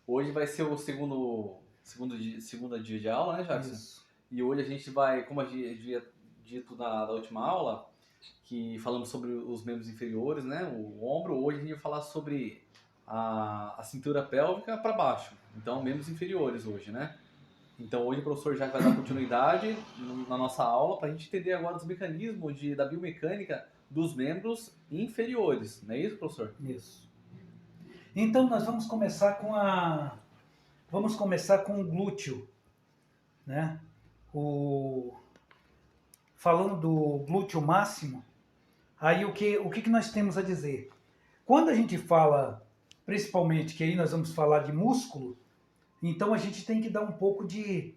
Hoje vai ser o segundo dia de aula, né, Jackson? Isso. E hoje a gente vai, como a gente havia dito na última aula, que falamos sobre os membros inferiores, né, o ombro, hoje a gente vai falar sobre a cintura pélvica para baixo. Então, membros inferiores hoje, né? Então, hoje o professor já vai dar continuidade na nossa aula para a gente entender agora os mecanismos da biomecânica dos membros inferiores. Não é isso, professor? Isso. Então nós vamos começar com o glúteo, né? O falando do glúteo máximo, aí o que nós temos a dizer? Quando a gente fala, principalmente, que aí nós vamos falar de músculo, então a gente tem que dar um pouco de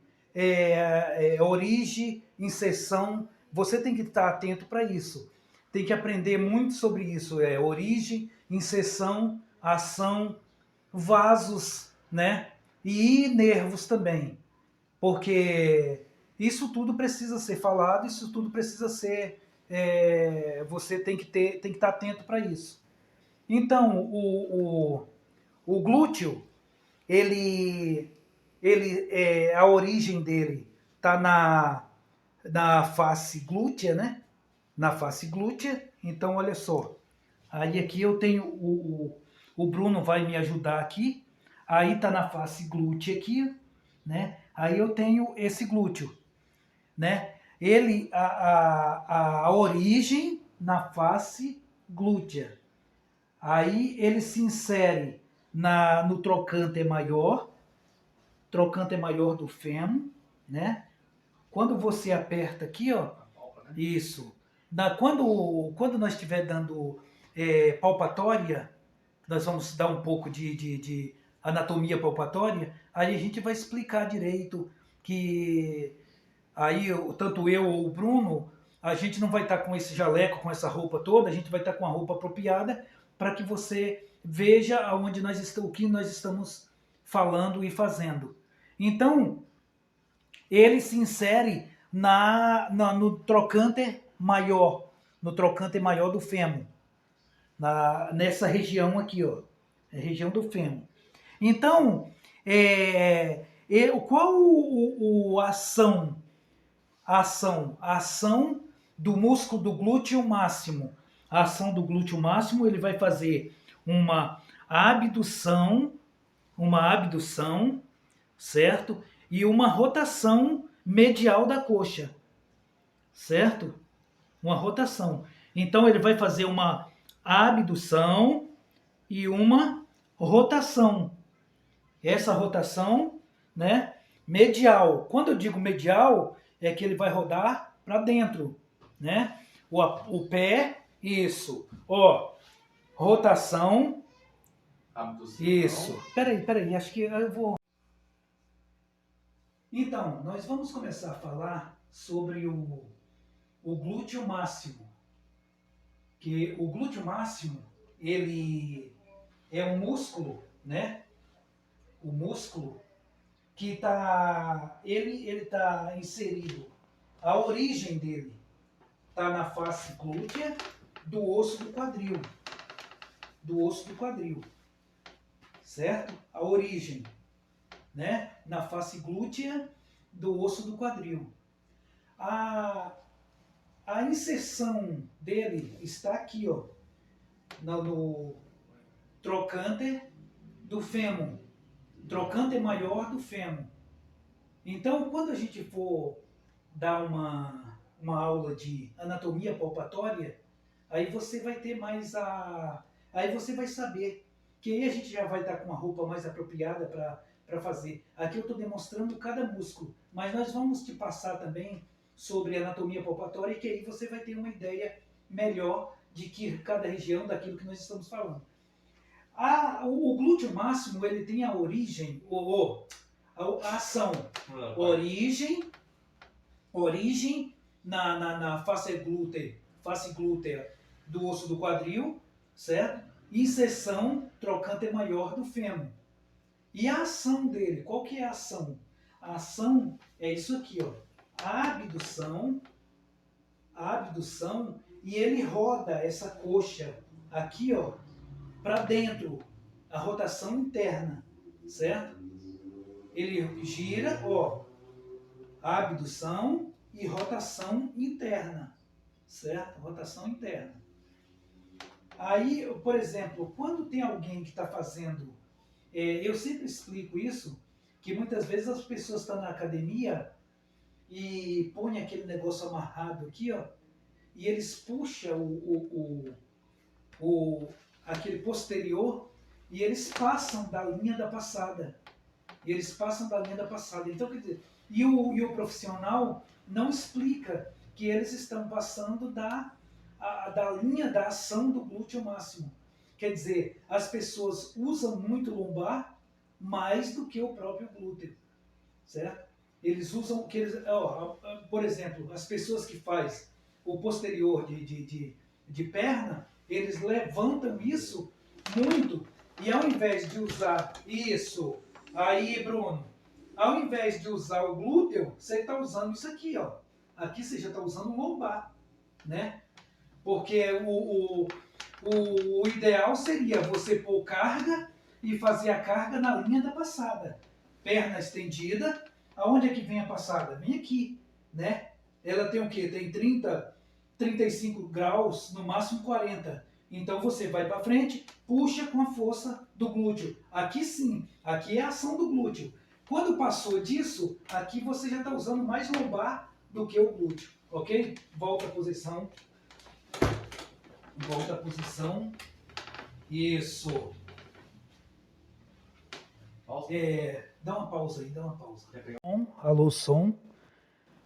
origem, inserção. Você tem que estar atento para isso. Tem que aprender muito sobre isso. Origem, inserção, ação, vasos, né? E nervos também. Porque isso tudo precisa ser falado, isso tudo precisa ser. Você tem que estar atento para isso. Então, o glúteo, ele, a origem dele está na face glútea, né? Na face glútea. Então, olha só. Aí aqui eu tenho o Bruno vai me ajudar aqui. Aí está na face glútea aqui, né? Aí eu tenho esse glúteo, né? Ele a origem na face glútea. Aí ele se insere no trocânter maior do fêmur, né? Quando você aperta aqui, ó, isso. Quando nós estiver dando palpatória, nós vamos dar um pouco de anatomia palpatória, aí a gente vai explicar direito que aí tanto eu ou o Bruno, a gente não vai estar com esse jaleco, com essa roupa toda, a gente vai estar com a roupa apropriada para que você veja aonde o que nós estamos falando e fazendo. Então, ele se insere no trocânter maior, no trocânter maior do fêmur, nessa região aqui, ó, a região do fêmur. Então, qual a ação do músculo do glúteo máximo? A ação do glúteo máximo, ele vai fazer abdução, uma abdução, certo? E uma rotação medial da coxa, certo? Uma rotação. Então ele vai fazer uma abdução e uma rotação. Essa rotação, né, medial. Quando eu digo medial, é que ele vai rodar para dentro, né? O pé, isso. Ó, rotação. Abdução. Isso. Peraí, acho que eu vou. Então, nós vamos começar a falar sobre o glúteo máximo. Que o glúteo máximo, ele é um músculo, né? O músculo que ele tá inserido. A origem dele está na face glútea do osso do quadril. Do osso do quadril. Certo? A origem, né? Na face glútea do osso do quadril. A inserção dele está aqui, ó, no trocânter do fêmur, trocânter maior do fêmur. Então, quando a gente for dar uma aula de anatomia palpatória, aí você vai ter mais aí você vai saber que aí a gente já vai estar com a roupa mais apropriada para fazer. Aqui eu estou demonstrando cada músculo, mas nós vamos te passar também sobre anatomia palpatória, que aí você vai ter uma ideia melhor de que cada região daquilo que nós estamos falando. O glúteo máximo, ele tem a origem, a ação, origem na face glútea do osso do quadril, certo? Inserção trocânter maior do fêmur. E a ação dele, qual que é a ação? A ação é isso aqui, ó. A abdução, e ele roda essa coxa aqui, ó, para dentro, a rotação interna, certo? Ele gira, ó, abdução e rotação interna, certo? Rotação interna. Aí, por exemplo, quando tem alguém que está fazendo, eu sempre explico isso, que muitas vezes as pessoas estão na academia e põem aquele negócio amarrado aqui, ó, e eles puxam aquele posterior e eles passam da linha da passada. Então, quer dizer, e o profissional não explica que eles estão passando da linha da ação do glúteo máximo. Quer dizer, as pessoas usam muito lombar mais do que o próprio glúteo, certo? Eles usam, por exemplo, as pessoas que fazem o posterior de perna, eles levantam isso muito, e ao invés de usar isso, aí, Bruno, ao invés de usar o glúteo, você está usando isso aqui, ó. Aqui você já está usando o lombar, né? Porque o ideal seria você pôr carga e fazer a carga na linha da passada. Perna estendida. Aonde é que vem a passada? Vem aqui, né? Ela tem o quê? Tem 30, 35 graus, no máximo 40. Então você vai para frente, puxa com a força do glúteo. Aqui sim, aqui é a ação do glúteo. Quando passou disso, aqui você já está usando mais lombar do que o glúteo, ok? Volta à posição. Volta à posição. Isso. Dá uma pausa aí, dá uma pausa. Alô, som.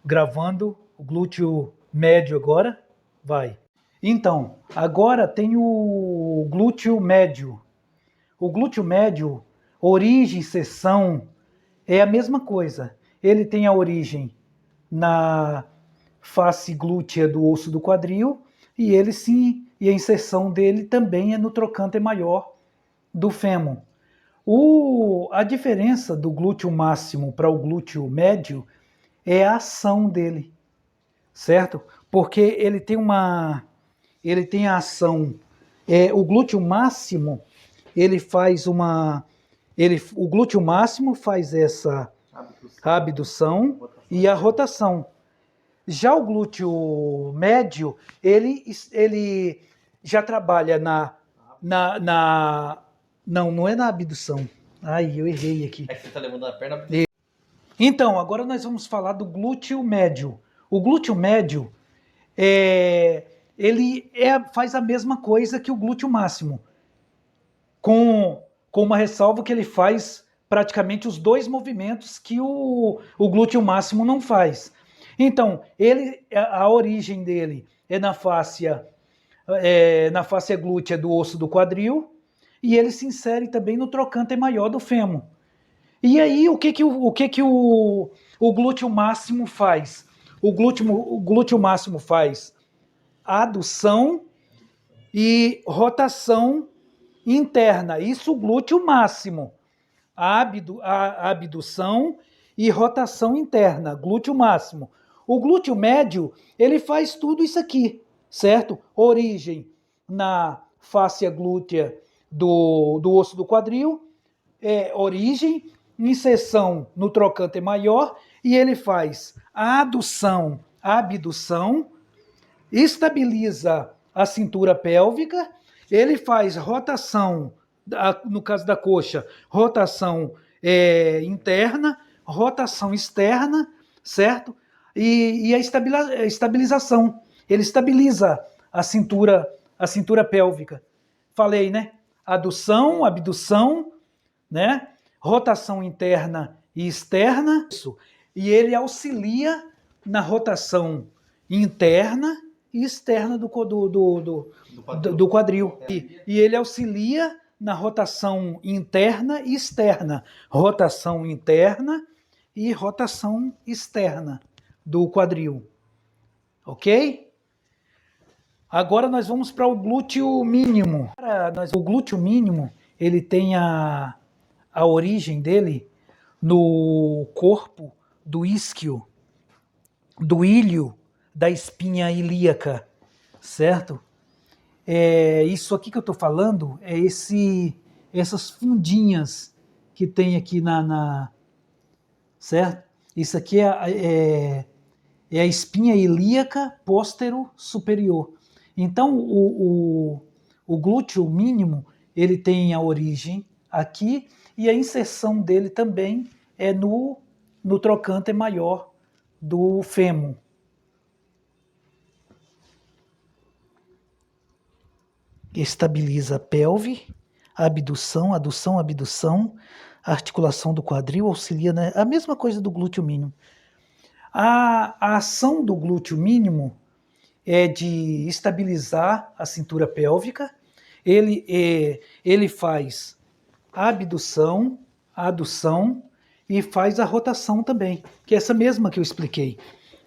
Gravando o glúteo médio agora. Vai. Então, agora tem o glúteo médio. O glúteo médio, origem, seção, é a mesma coisa. Ele tem a origem na face glútea do osso do quadril e ele sim, e a inserção dele também é no trocânter maior do fêmur. A diferença do glúteo máximo para o glúteo médio é a ação dele, certo? Porque ele tem a ação, o glúteo máximo, o glúteo máximo faz essa abdução e a rotação. Já o glúteo médio, ele já trabalha não é na abdução. Ai, eu errei aqui. É que você tá levando a perna. Então, agora nós vamos falar do glúteo médio. O glúteo médio, faz a mesma coisa que o glúteo máximo, com uma ressalva que ele faz praticamente os dois movimentos que o glúteo máximo não faz. Então, a origem dele é na fáscia glútea do osso do quadril, e ele se insere também no trocânter maior do fêmur. E aí, o que o glúteo máximo faz? O glúteo máximo faz adução e rotação interna. Isso o glúteo máximo. A abdução e rotação interna, glúteo máximo. O glúteo médio, ele faz tudo isso aqui, certo? Origem na fáscia glútea do osso do quadril, origem, inserção no trocânter maior, e ele faz a adução, a abdução, estabiliza a cintura pélvica, ele faz rotação, no caso da coxa, rotação interna, rotação externa, certo? E a estabilização. Ele estabiliza a cintura pélvica. Falei, né? Adução, abdução, né? Rotação interna e externa. Isso. E ele auxilia na rotação interna e externa do quadril. E ele auxilia na rotação interna e externa. Rotação interna e rotação externa do quadril. Ok? Agora nós vamos para o glúteo mínimo. O glúteo mínimo, ele tem a origem dele no corpo do isquio, do ilho, da espinha ilíaca, certo? Isso aqui que eu estou falando é essas fundinhas que tem aqui certo? Isso aqui é a espinha ilíaca póstero superior. Então, o glúteo mínimo, ele tem a origem aqui, e a inserção dele também é no trocânter maior do fêmur. Estabiliza a pelve, a abdução, abdução, a articulação do quadril, auxilia, né? A mesma coisa do glúteo mínimo. A ação do glúteo mínimo é de estabilizar a cintura pélvica. Ele faz a abdução, a adução e faz a rotação também, que é essa mesma que eu expliquei,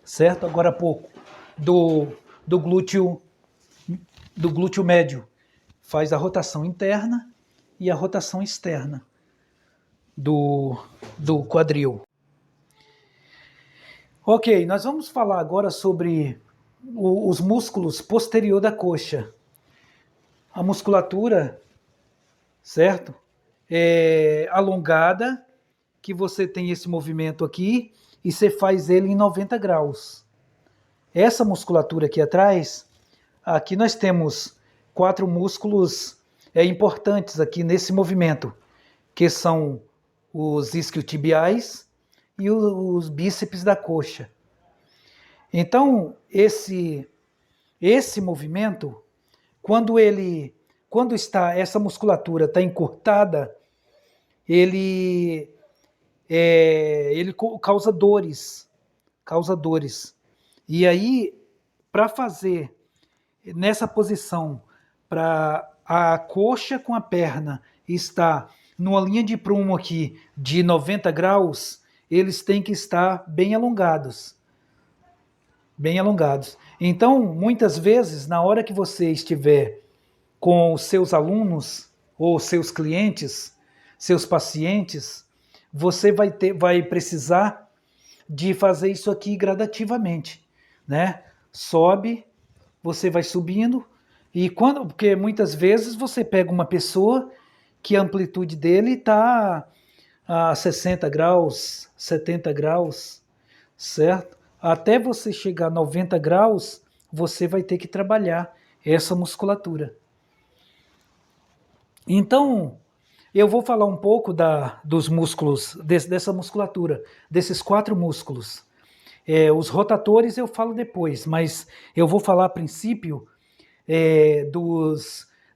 certo? Agora há pouco, do glúteo médio. Faz a rotação interna e a rotação externa do quadril. Ok, nós vamos falar agora sobre os músculos posterior da coxa. A musculatura, certo? É alongada, que você tem esse movimento aqui, e você faz ele em 90 graus. Essa musculatura aqui atrás, aqui nós temos 4 músculos importantes aqui nesse movimento, que são os isquiotibiais e os bíceps da coxa. Então, esse movimento, quando essa musculatura está encurtada, ele causa dores. E aí, para fazer nessa posição, para a coxa com a perna estar numa linha de prumo aqui de 90 graus, eles têm que estar bem alongados. Então, muitas vezes, na hora que você estiver com os seus alunos ou seus clientes, seus pacientes, você vai precisar de fazer isso aqui gradativamente, né? Sobe, você vai subindo, porque muitas vezes você pega uma pessoa que a amplitude dele está a 60 graus, 70 graus, certo? Até você chegar a 90 graus, você vai ter que trabalhar essa musculatura. Então, eu vou falar um pouco dos músculos, dessa musculatura, desses 4 músculos. Os rotatores eu falo depois, mas eu vou falar a princípio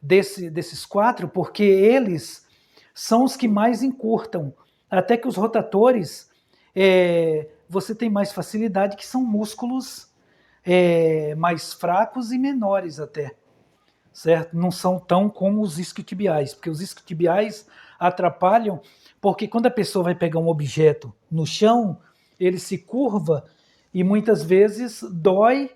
desses 4, porque eles são os que mais encurtam. Até que os rotadores, você tem mais facilidade, que são músculos mais fracos e menores até, certo? Não são tão como os isquiotibiais, porque os isquiotibiais atrapalham, porque quando a pessoa vai pegar um objeto no chão, ele se curva e muitas vezes dói,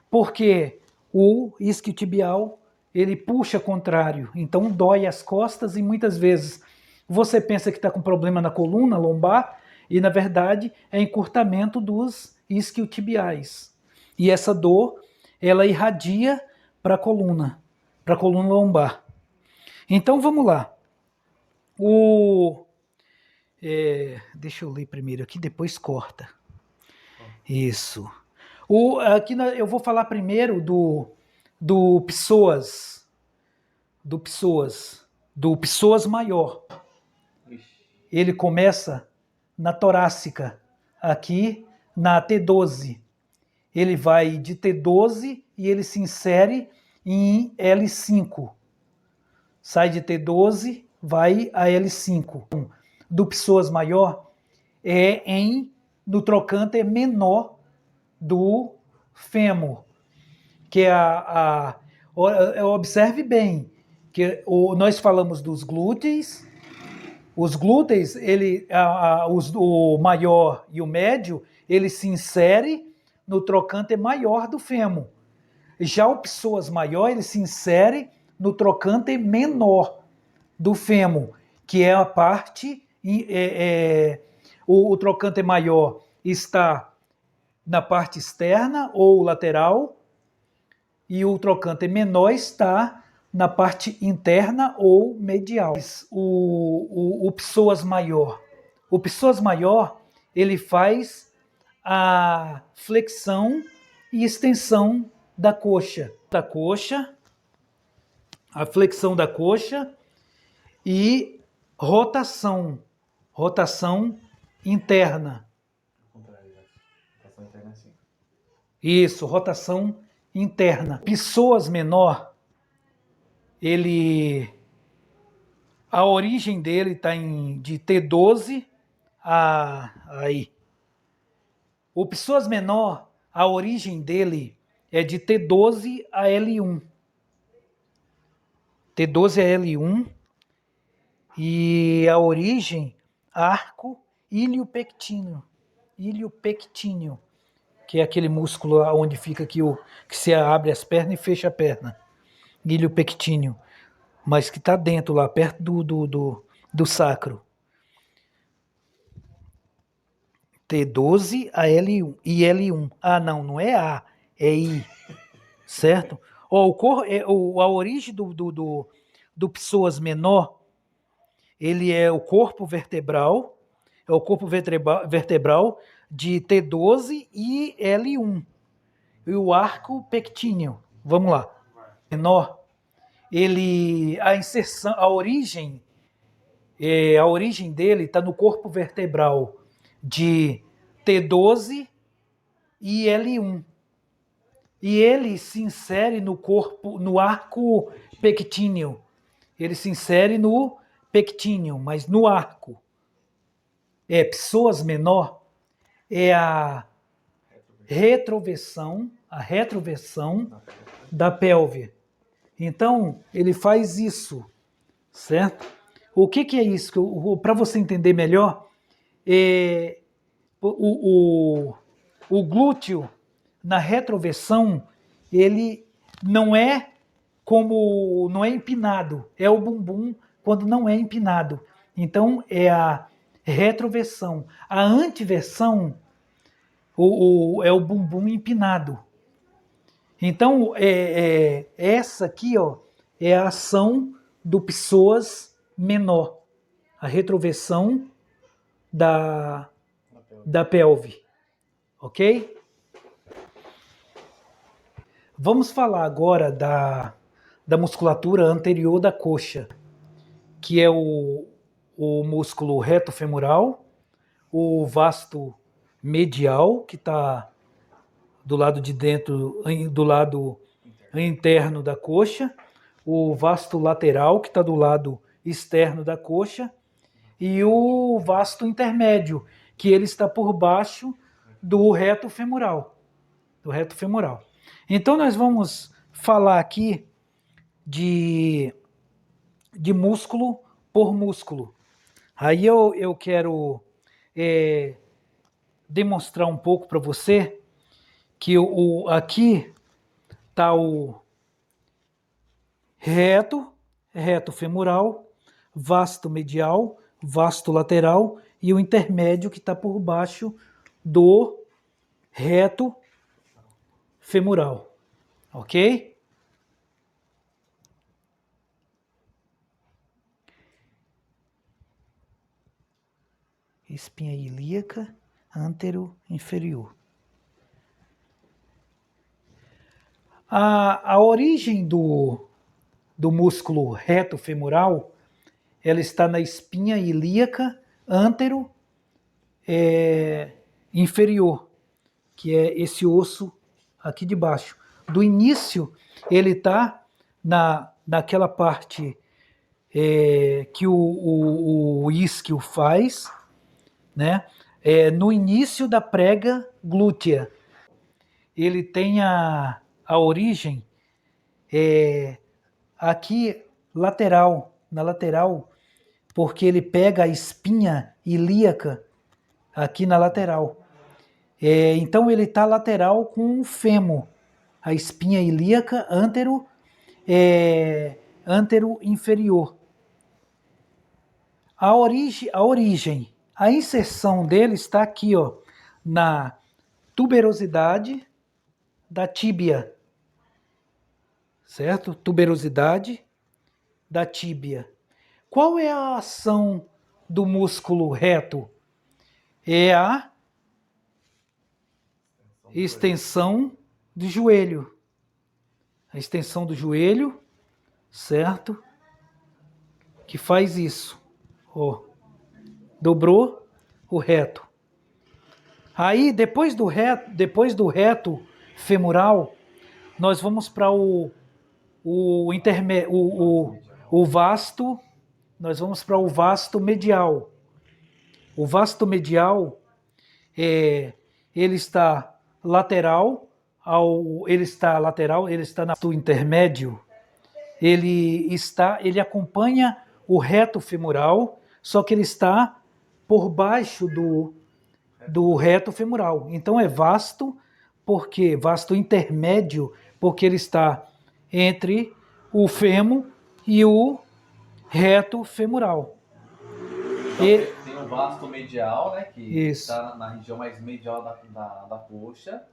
porque o isquiotibial ele puxa contrário, então dói as costas e muitas vezes você pensa que está com problema na coluna lombar e na verdade é encurtamento dos isquiotibiais. E essa dor, ela irradia para a coluna lombar. Então vamos lá. Deixa eu ler primeiro aqui, depois corta. Isso. Aqui eu vou falar primeiro do psoas. Do psoas maior. Ele começa na torácica, aqui na T12. Ele vai de T12 e ele se insere em L5. Sai de T12, vai a L5. Do psoas maior no trocânter menor do fêmur, que é observe bem, que nós falamos dos glúteos. Os glúteos, o maior e o médio, ele se insere no trocânter maior do fêmur. Já o psoas maior, ele se insere no trocânter menor do fêmur, que é a parte... o trocânter maior está na parte externa ou lateral, e o trocânter menor está na parte interna ou medial. O psoas maior. O psoas maior, ele faz a flexão e extensão da coxa. A flexão da coxa e rotação interna. Rotação interna assim. Isso, rotação interna. Psoas menor, a origem dele está de T12 aí. O psoas menor, a origem dele é de T12 a L1. T12 a L1 e a origem arco iliopectíneo, que é aquele músculo onde fica aqui que você abre as pernas e fecha a perna, iliopectíneo, mas que está dentro lá, perto do sacro. T12 a L1 e L1. Ah, não é A, é I, certo? A origem do psoas menor, ele é o corpo vertebral, de T12 e L1. E o arco pectíneo. Vamos lá. Menor, a origem dele está no corpo vertebral de T12 e L1. E ele se insere no arco pectíneo. Ele se insere no pectíneo, mas no arco. Psoas menor é a retroversão da pelve. Então, ele faz isso, certo? O que é isso? Para você entender melhor, o glúteo na retroversão, ele não é empinado, é o bumbum quando não é empinado. Então, é a retroversão. A antiversão é o bumbum empinado. Então, essa aqui, é a ação do psoas menor, a retroversão da pelve, ok? Vamos falar agora da musculatura anterior da coxa, que é o músculo reto femoral, o vasto medial, que está do lado de dentro, do lado interno da coxa, o vasto lateral, que está do lado externo da coxa, e o vasto intermédio, que ele está por baixo do reto femoral. Então nós vamos falar aqui de músculo por músculo. Aí eu quero demonstrar um pouco para você que aqui está o reto femoral, vasto medial, vasto lateral e o intermédio que está por baixo do reto femoral, ok? Espinha ilíaca antero-inferior. A origem do músculo reto femoral, ela está na espinha ilíaca antero-inferior, que é esse osso aqui de baixo. Do início, ele está naquela parte que o isquio faz, né? No início da prega glútea. Ele tem a origem aqui na lateral, porque ele pega a espinha ilíaca aqui na lateral. Então ele está lateral com o fêmur, a espinha ilíaca antero-inferior. A inserção dele está aqui, na tuberosidade da tíbia, certo? Tuberosidade da tíbia. Qual é a ação do músculo reto? É a extensão do joelho. A extensão do joelho, certo? Que faz isso. Ó, dobrou o reto. Aí, depois do reto femoral, nós vamos para o vasto, nós vamos para o vasto medial. O vasto medial, ele está lateral, ele está no intermédio, ele acompanha o reto femoral, só que ele está por baixo do reto femoral. Então é vasto, porque vasto intermédio, porque ele está entre o fêmur e o reto femoral. Então, tem o vasto medial, né, que está na região mais medial da coxa.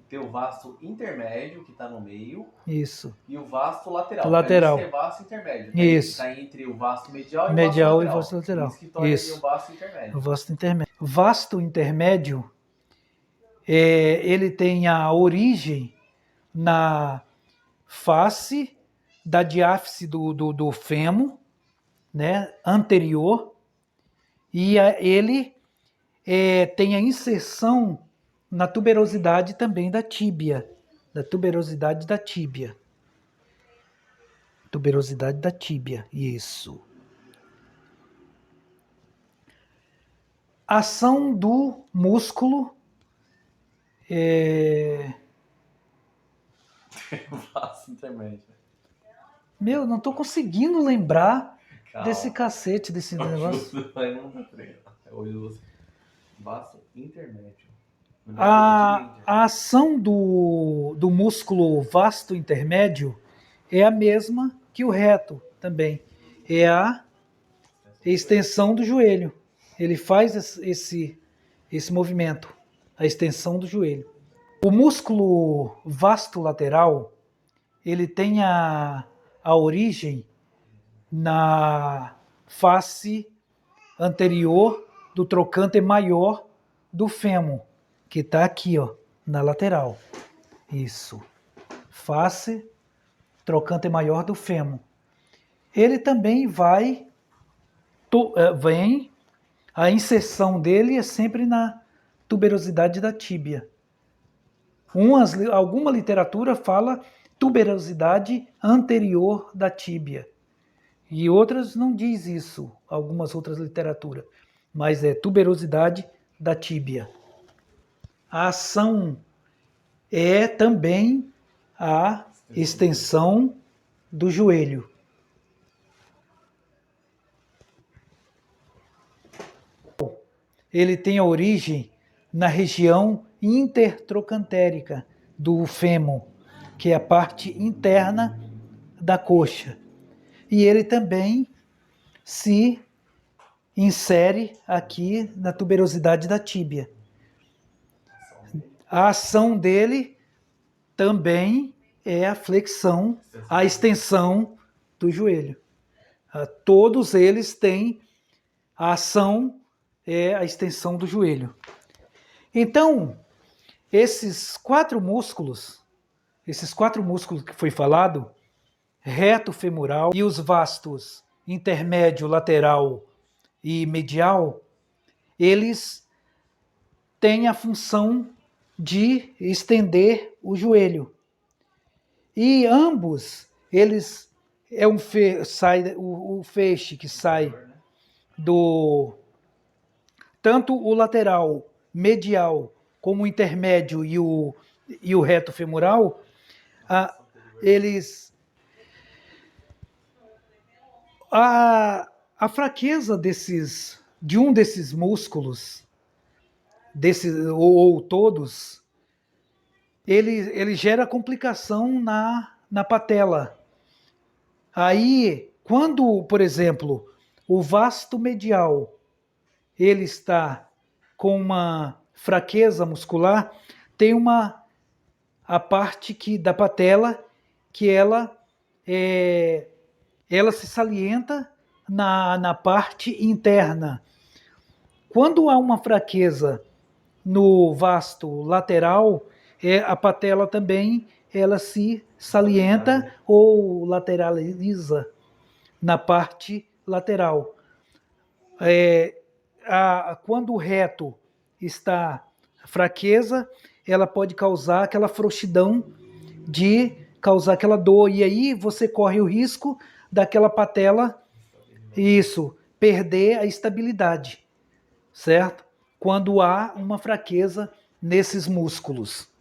Tem o vasto intermédio, que está no meio. Isso. E o vasto lateral. Lateral. Isso é vasto intermédio. Isso. Está entre o vasto medial e o vasto lateral. Isso que torna o vasto intermédio. O vasto intermédio. Vasto intermédio, ele tem a origem na face da diáfise do fêmur, né, anterior, e ele tem a inserção na tuberosidade também da tíbia. Tuberosidade da tíbia, isso. Ação do músculo Vasto intermédio. Meu, não tô conseguindo lembrar desse cacete, desse negócio. Vasto intermédio. A ação do músculo vasto intermédio é a mesma que o reto também. É a extensão do joelho. Ele faz esse movimento, a extensão do joelho. O músculo vasto lateral, ele tem a origem na face anterior do trocânter maior do fêmur, que está aqui, ó, na lateral. Isso. Face, trocânter maior do fêmur. Ele também vem, a inserção dele é sempre na tuberosidade da tíbia. Alguma literatura fala tuberosidade anterior da tíbia. E outras não diz isso, algumas outras literaturas. Mas é tuberosidade da tíbia. A ação é também a extensão do joelho. Ele tem a origem na região intertrocantérica do fêmur, que é a parte interna da coxa. E ele também se insere aqui na tuberosidade da tíbia. A ação dele também é a flexão, a extensão do joelho. Todos eles têm a ação, é a extensão do joelho. Então, esses quatro músculos que foi falado, reto femoral e os vastos intermédio, lateral e medial, eles têm a função de estender o joelho. E ambos, eles o feixe que sai tanto o lateral, medial, como o intermédio e o reto femoral, a fraqueza de um desses músculos, ou todos, ele gera complicação na patela. Aí, quando, por exemplo, o vasto medial ele está com uma fraqueza muscular, tem a parte da patela que ela ela se salienta na parte interna. Quando há uma fraqueza no vasto lateral, a patela também ela se salienta ou lateraliza na parte lateral. Quando o reto está fraqueza, ela pode causar aquela frouxidão de causar aquela dor, e aí você corre o risco daquela patela, isso, perder a estabilidade, certo? Quando há uma fraqueza nesses músculos.